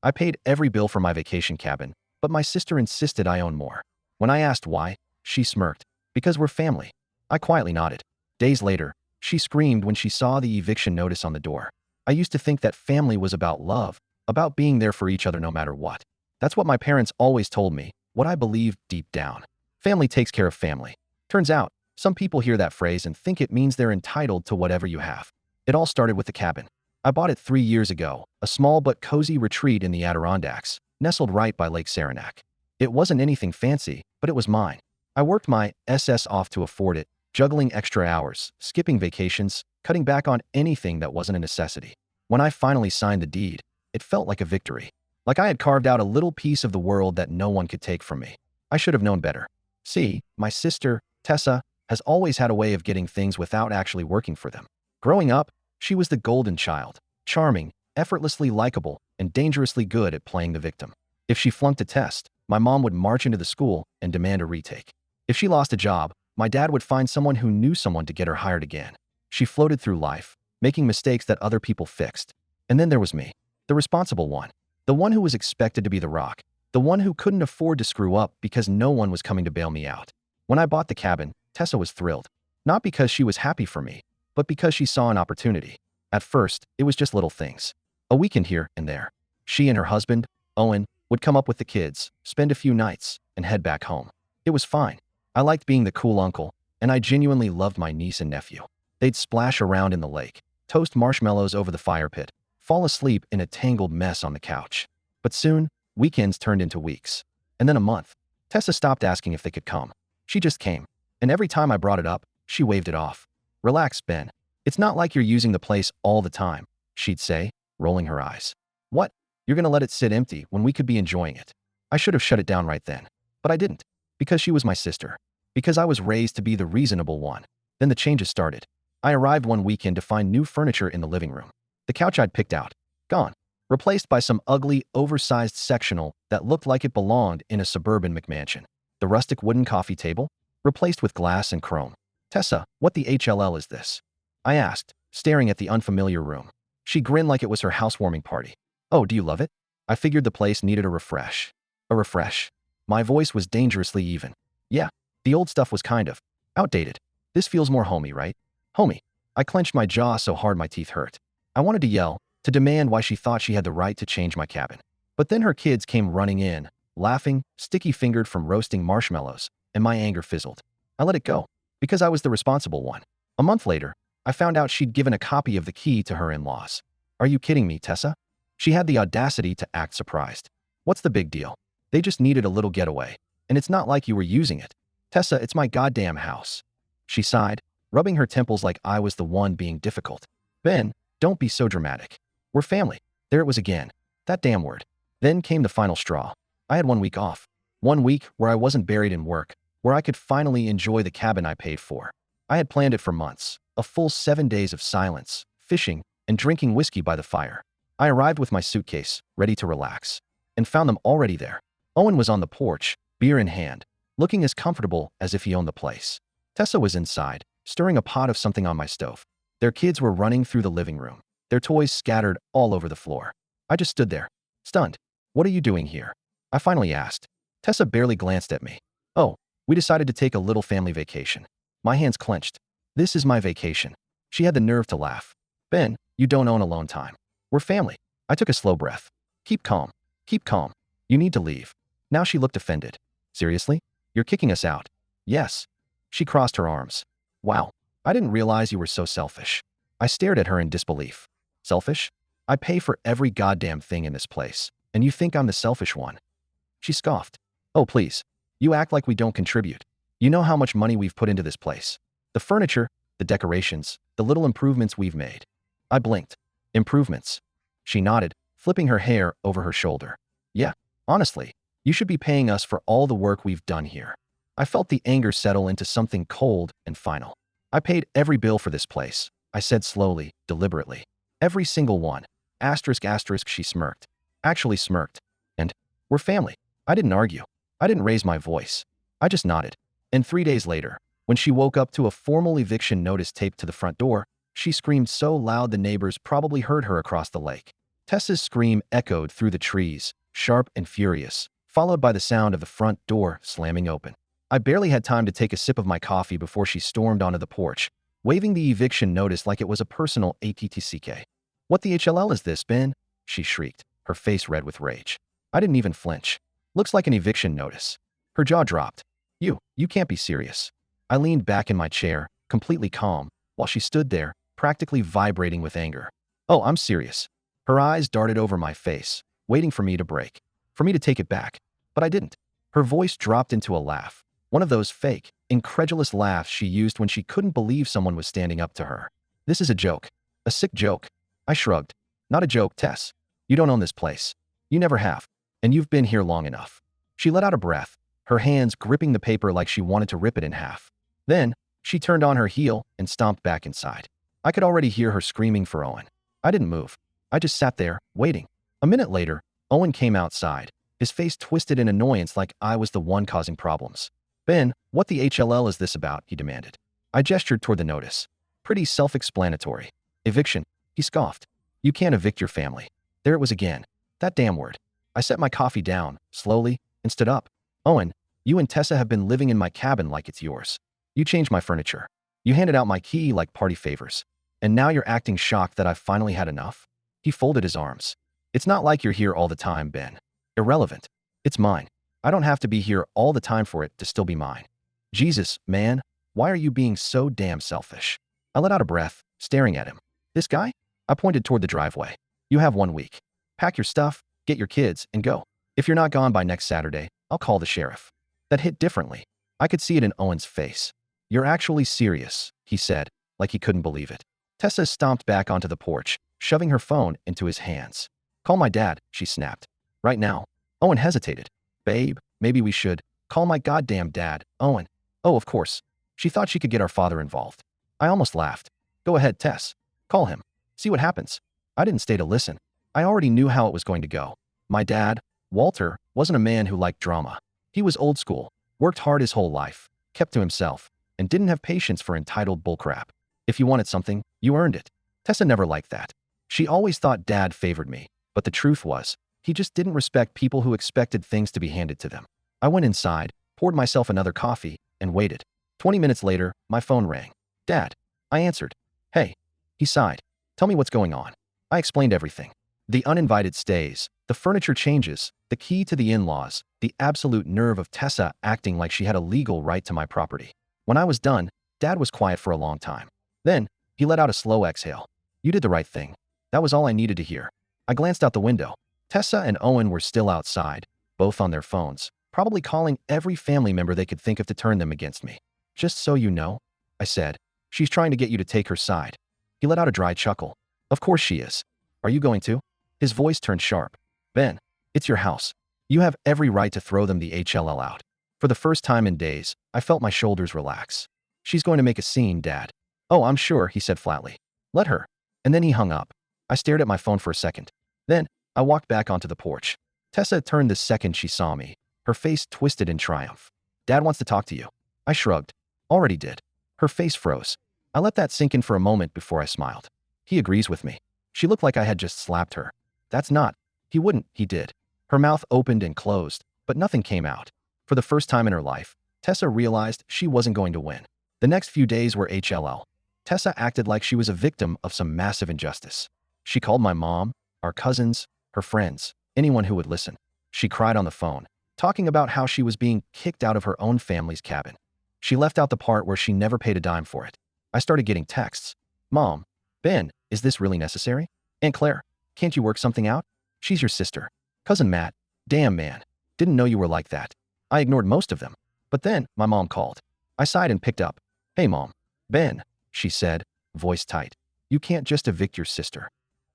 I paid every bill for my vacation cabin, but my sister insisted I own more. When I asked why, she smirked. Because we're family. I quietly nodded. Days later, she screamed when she saw the eviction notice on the door. I used to think that family was about love, about being there for each other no matter what. That's what my parents always told me, what I believed deep down. Family takes care of family. Turns out, some people hear that phrase and think it means they're entitled to whatever you have. It all started with the cabin. I bought it 3 years ago, a small but cozy retreat in the Adirondacks, nestled right by Lake Saranac. It wasn't anything fancy, but it was mine. I worked my SS off to afford it, juggling extra hours, skipping vacations, cutting back on anything that wasn't a necessity. When I finally signed the deed, it felt like a victory. Like I had carved out a little piece of the world that no one could take from me. I should have known better. See, my sister, Tessa, has always had a way of getting things without actually working for them. Growing up, she was the golden child, charming, effortlessly likable, and dangerously good at playing the victim. If she flunked a test, my mom would march into the school and demand a retake. If she lost a job, my dad would find someone who knew someone to get her hired again. She floated through life, making mistakes that other people fixed. And then there was me, the responsible one, the one who was expected to be the rock, the one who couldn't afford to screw up because no one was coming to bail me out. When I bought the cabin, Tessa was thrilled. Not because she was happy for me, but because she saw an opportunity. At first, it was just little things. A weekend here and there. She and her husband, Owen, would come up with the kids, spend a few nights, and head back home. It was fine. I liked being the cool uncle, and I genuinely loved my niece and nephew. They'd splash around in the lake, toast marshmallows over the fire pit, fall asleep in a tangled mess on the couch. But soon, weekends turned into weeks. And then a month. Tessa stopped asking if they could come. She just came. And every time I brought it up, she waved it off. Relax, Ben. It's not like you're using the place all the time, she'd say, rolling her eyes. What? You're gonna let it sit empty when we could be enjoying it? I should have shut it down right then. But I didn't. Because she was my sister. Because I was raised to be the reasonable one. Then the changes started. I arrived one weekend to find new furniture in the living room. The couch I'd picked out, gone. Replaced by some ugly, oversized sectional that looked like it belonged in a suburban McMansion. The rustic wooden coffee table, replaced with glass and chrome. Tessa, what the HLL is this? I asked, staring at the unfamiliar room. She grinned like it was her housewarming party. Oh, do you love it? I figured the place needed a refresh. A refresh? My voice was dangerously even. Yeah, the old stuff was kind of outdated. This feels more homey, right? Homey. I clenched my jaw so hard my teeth hurt. I wanted to yell, to demand why she thought she had the right to change my cabin. But then her kids came running in, laughing, sticky-fingered from roasting marshmallows, and my anger fizzled. I let it go, because I was the responsible one. A month later, I found out she'd given a copy of the key to her in-laws. Are you kidding me, Tessa? She had the audacity to act surprised. What's the big deal? They just needed a little getaway. And it's not like you were using it. Tessa, it's my goddamn house. She sighed, rubbing her temples like I was the one being difficult. Ben, don't be so dramatic. We're family. There it was again. That damn word. Then came the final straw. I had 1 week off. 1 week where I wasn't buried in work, where I could finally enjoy the cabin I paid for. I had planned it for months. A full 7 days of silence, fishing, and drinking whiskey by the fire. I arrived with my suitcase, ready to relax, and found them already there. Owen was on the porch, beer in hand, looking as comfortable as if he owned the place. Tessa was inside, stirring a pot of something on my stove. Their kids were running through the living room, their toys scattered all over the floor. I just stood there, stunned. What are you doing here? I finally asked. Tessa barely glanced at me. Oh, we decided to take a little family vacation. My hands clenched. This is my vacation. She had the nerve to laugh. Ben, you don't own alone time. We're family. I took a slow breath. Keep calm. Keep calm. You need to leave. Now she looked offended. Seriously? You're kicking us out? Yes. She crossed her arms. Wow. I didn't realize you were so selfish. I stared at her in disbelief. Selfish? I pay for every goddamn thing in this place, and you think I'm the selfish one? She scoffed. Oh, please. You act like we don't contribute. You know how much money we've put into this place. The furniture, the decorations, the little improvements we've made. I blinked. Improvements. She nodded, flipping her hair over her shoulder. Yeah, honestly, you should be paying us for all the work we've done here. I felt the anger settle into something cold and final. I paid every bill for this place, I said slowly, deliberately. Every single one. Asterisk asterisk, she smirked. Actually smirked. And we're family. I didn't argue. I didn't raise my voice. I just nodded. And 3 days later, when she woke up to a formal eviction notice taped to the front door, she screamed so loud the neighbors probably heard her across the lake. Tessa's scream echoed through the trees, sharp and furious, followed by the sound of the front door slamming open. I barely had time to take a sip of my coffee before she stormed onto the porch, waving the eviction notice like it was a personal ATTCK. "What the HLL is this, Ben?" she shrieked, her face red with rage. I didn't even flinch. "Looks like an eviction notice." Her jaw dropped. You can't be serious." I leaned back in my chair, completely calm, while she stood there, practically vibrating with anger. "Oh, I'm serious." Her eyes darted over my face, waiting for me to break, for me to take it back. But I didn't. Her voice dropped into a laugh, one of those fake, incredulous laughs she used when she couldn't believe someone was standing up to her. "This is a joke. A sick joke." I shrugged. "Not a joke, Tess. You don't own this place. You never have. And you've been here long enough." She let out a breath, her hands gripping the paper like she wanted to rip it in half. Then, she turned on her heel and stomped back inside. I could already hear her screaming for Owen. I didn't move. I just sat there, waiting. A minute later, Owen came outside, his face twisted in annoyance like I was the one causing problems. "Ben, what the HLL is this about?" he demanded. I gestured toward the notice. "Pretty self-explanatory. Eviction," he scoffed. "You can't evict your family." There it was again. That damn word. I set my coffee down, slowly, and stood up. "Owen, you and Tessa have been living in my cabin like it's yours. You changed my furniture. You handed out my key like party favors. And now you're acting shocked that I've finally had enough?" He folded his arms. "It's not like you're here all the time, Ben. Irrelevant. It's mine. I don't have to be here all the time for it to still be mine." "Jesus, man, why are you being so damn selfish?" I let out a breath, staring at him. "This guy?" I pointed toward the driveway. "You have 1 week. Pack your stuff, get your kids, and go. If you're not gone by next Saturday, I'll call the sheriff." That hit differently. I could see it in Owen's face. "You're actually serious," he said, like he couldn't believe it. Tessa stomped back onto the porch, shoving her phone into his hands. "Call my dad," she snapped. "Right now." Owen hesitated. "Babe, maybe we should." "Call my goddamn dad, Owen." "Oh, of course." She thought she could get our father involved. I almost laughed. "Go ahead, Tess. Call him. See what happens." I didn't stay to listen. I already knew how it was going to go. My dad, Walter, wasn't a man who liked drama. He was old school, worked hard his whole life, kept to himself, and didn't have patience for entitled bullcrap. If you wanted something, you earned it. Tessa never liked that. She always thought Dad favored me, but the truth was, he just didn't respect people who expected things to be handed to them. I went inside, poured myself another coffee, and waited. 20 minutes later, my phone rang. "Dad." I answered. "Hey." He sighed. "Tell me what's going on." I explained everything. The uninvited stays, the furniture changes, the key to the in-laws, the absolute nerve of Tessa acting like she had a legal right to my property. When I was done, Dad was quiet for a long time. Then, he let out a slow exhale. "You did the right thing." That was all I needed to hear. I glanced out the window. Tessa and Owen were still outside, both on their phones, probably calling every family member they could think of to turn them against me. "Just so you know," I said, "she's trying to get you to take her side." He let out a dry chuckle. "Of course she is. Are you going to?" His voice turned sharp. "Ben, it's your house. You have every right to throw them the HLL out." For the first time in days, I felt my shoulders relax. "She's going to make a scene, Dad." "Oh, I'm sure," he said flatly. "Let her." And then he hung up. I stared at my phone for a second. Then, I walked back onto the porch. Tessa turned the second she saw me, her face twisted in triumph. "Dad wants to talk to you." I shrugged. "Already did." Her face froze. I let that sink in for a moment before I smiled. "He agrees with me." She looked like I had just slapped her. "That's not." "He wouldn't," he did. Her mouth opened and closed, but nothing came out. For the first time in her life, Tessa realized she wasn't going to win. The next few days were HLL. Tessa acted like she was a victim of some massive injustice. She called my mom, our cousins, her friends, anyone who would listen. She cried on the phone, talking about how she was being kicked out of her own family's cabin. She left out the part where she never paid a dime for it. I started getting texts. "Mom, Ben, is this really necessary? Aunt Claire, can't you work something out? She's your sister. Cousin Matt, damn man, didn't know you were like that." I ignored most of them. But then, my mom called. I sighed and picked up. "Hey, Mom." "Ben," she said, voice tight. "You can't just evict your sister."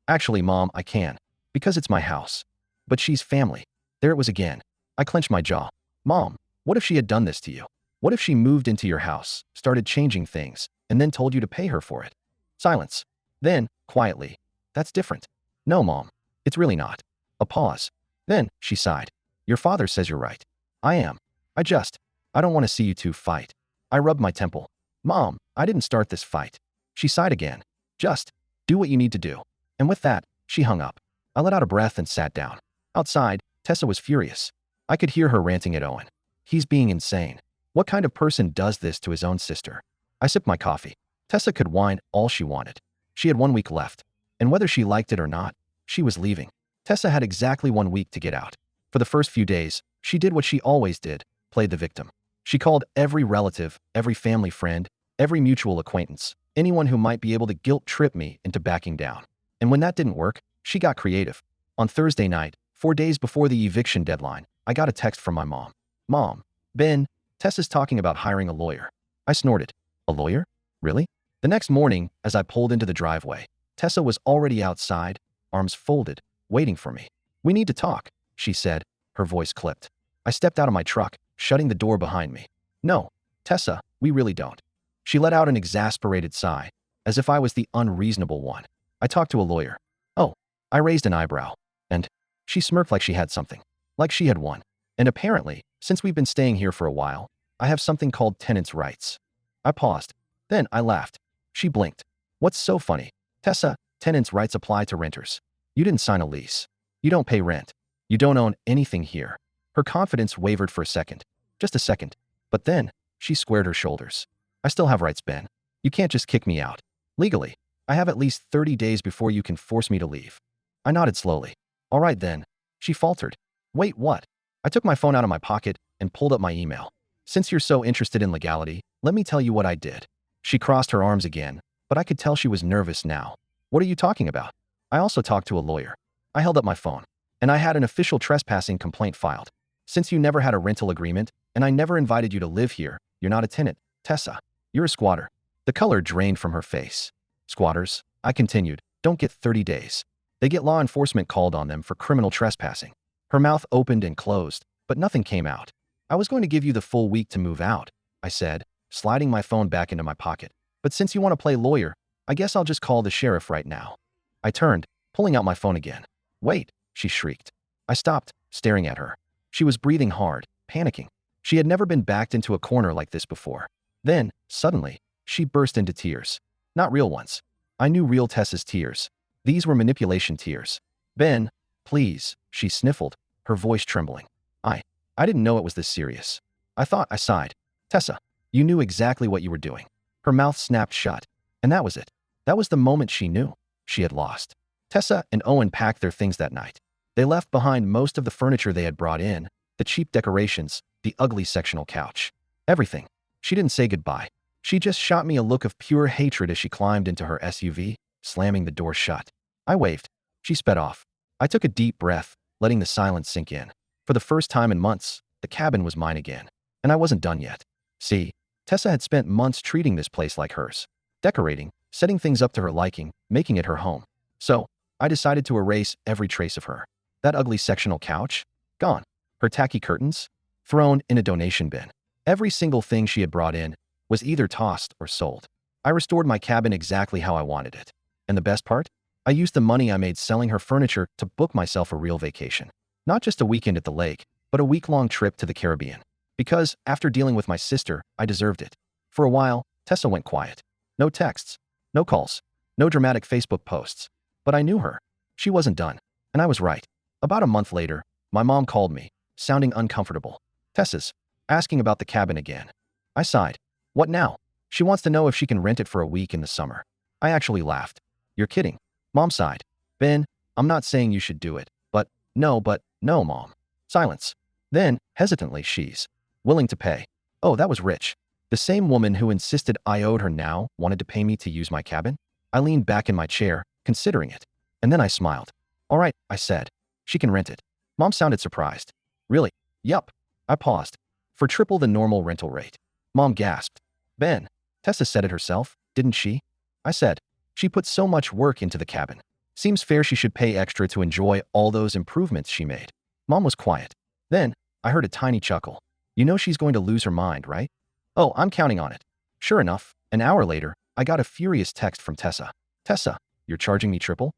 "Actually, Mom, I can. Because it's my house. But she's family." There it was again. I clenched my jaw. "Mom, what if she had done this to you? What if she moved into your house, started changing things, and then told you to pay her for it?" Silence. Then, quietly, "That's different." "No, Mom, it's really not." A pause. Then, she sighed. "Your father says you're right." "I am. I don't want to see you two fight." I rubbed my temple. "Mom, I didn't start this fight." She sighed again. "Just do what you need to do." And with that, she hung up. I let out a breath and sat down. Outside, Tessa was furious. I could hear her ranting at Owen. He's being insane. What kind of person does this to his own sister? I sipped my coffee. Tessa could whine all she wanted. She had 1 week left. And whether she liked it or not, she was leaving. Tessa had exactly 1 week to get out. For the first few days, she did what she always did, played the victim. She called every relative, every family friend, every mutual acquaintance, anyone who might be able to guilt trip me into backing down. And when that didn't work, she got creative. On Thursday night, 4 days before the eviction deadline, I got a text from my mom. Mom, Ben, Tessa's talking about hiring a lawyer. I snorted. A lawyer? Really? The next morning, as I pulled into the driveway, Tessa was already outside, arms folded, waiting for me. We need to talk, she said, her voice clipped. I stepped out of my truck, shutting the door behind me. No, Tessa, we really don't. She let out an exasperated sigh, as if I was the unreasonable one. I talked to a lawyer. Oh, I raised an eyebrow. And she smirked like she had something. Like she had won. And apparently, since we've been staying here for a while, I have something called tenants' rights. I paused. Then I laughed. She blinked. What's so funny? Tessa, tenants' rights apply to renters. You didn't sign a lease. You don't pay rent. You don't own anything here. Her confidence wavered for a second. Just a second. But then, she squared her shoulders. I still have rights, Ben. You can't just kick me out. Legally, I have at least 30 days before you can force me to leave. I nodded slowly. All right then. She faltered. Wait, what? I took my phone out of my pocket and pulled up my email. Since you're so interested in legality, let me tell you what I did. She crossed her arms again, but I could tell she was nervous now. What are you talking about? I also talked to a lawyer. I held up my phone. And I had an official trespassing complaint filed. Since you never had a rental agreement, and I never invited you to live here, you're not a tenant, Tessa. You're a squatter. The color drained from her face. Squatters, I continued, don't get 30 days. They get law enforcement called on them for criminal trespassing. Her mouth opened and closed, but nothing came out. I was going to give you the full week to move out, I said, sliding my phone back into my pocket. But since you want to play lawyer, I guess I'll just call the sheriff right now. I turned, pulling out my phone again. Wait, she shrieked. I stopped, staring at her. She was breathing hard, panicking. She had never been backed into a corner like this before. Then, suddenly, she burst into tears. Not real ones. I knew real Tessa's tears. These were manipulation tears. Ben, please, she sniffled, her voice trembling. I didn't know it was this serious. I sighed. Tessa, you knew exactly what you were doing. Her mouth snapped shut. And that was it. That was the moment she knew. She had lost. Tessa and Owen packed their things that night. They left behind most of the furniture they had brought in, the cheap decorations, the ugly sectional couch. Everything. She didn't say goodbye. She just shot me a look of pure hatred as she climbed into her SUV, slamming the door shut. I waved. She sped off. I took a deep breath, letting the silence sink in. For the first time in months, the cabin was mine again. And I wasn't done yet. See, Tessa had spent months treating this place like hers. Decorating, setting things up to her liking, making it her home. So, I decided to erase every trace of her. That ugly sectional couch? Gone. Her tacky curtains? Thrown in a donation bin. Every single thing she had brought in was either tossed or sold. I restored my cabin exactly how I wanted it. And the best part? I used the money I made selling her furniture to book myself a real vacation. Not just a weekend at the lake, but a week-long trip to the Caribbean. Because, after dealing with my sister, I deserved it. For a while, Tessa went quiet. No texts. No calls. No dramatic Facebook posts. But I knew her. She wasn't done. And I was right. About a month later, my mom called me, sounding uncomfortable. Tessa's asking about the cabin again. I sighed. What now? She wants to know if she can rent it for a week in the summer. I actually laughed. You're kidding. Mom sighed. Ben, I'm not saying you should do it, but no, Mom. Silence. Then, hesitantly, she's willing to pay. Oh, that was rich. The same woman who insisted I owed her now wanted to pay me to use my cabin? I leaned back in my chair, considering it. And then I smiled. All right, I said. She can rent it. Mom sounded surprised. Really? Yup. I paused. For triple the normal rental rate. Mom gasped. Ben, Tessa said it herself, didn't she? I said. She put so much work into the cabin. Seems fair she should pay extra to enjoy all those improvements she made. Mom was quiet. Then, I heard a tiny chuckle. You know she's going to lose her mind, right? Oh, I'm counting on it. Sure enough, an hour later, I got a furious text from Tessa. Tessa, you're charging me triple?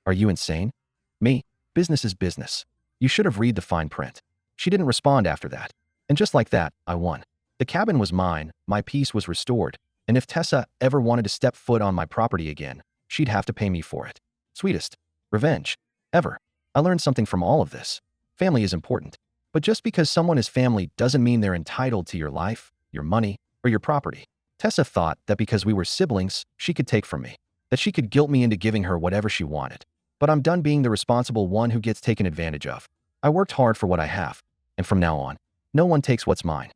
Are you insane? Me? Business is business. You should have read the fine print. She didn't respond after that. And just like that, I won. The cabin was mine, my peace was restored, and if Tessa ever wanted to step foot on my property again, she'd have to pay me for it. Sweetest revenge ever. I learned something from all of this. Family is important. But just because someone is family doesn't mean they're entitled to your life, your money, or your property. Tessa thought that because we were siblings, she could take from me, that she could guilt me into giving her whatever she wanted. But I'm done being the responsible one who gets taken advantage of. I worked hard for what I have, and from now on, no one takes what's mine.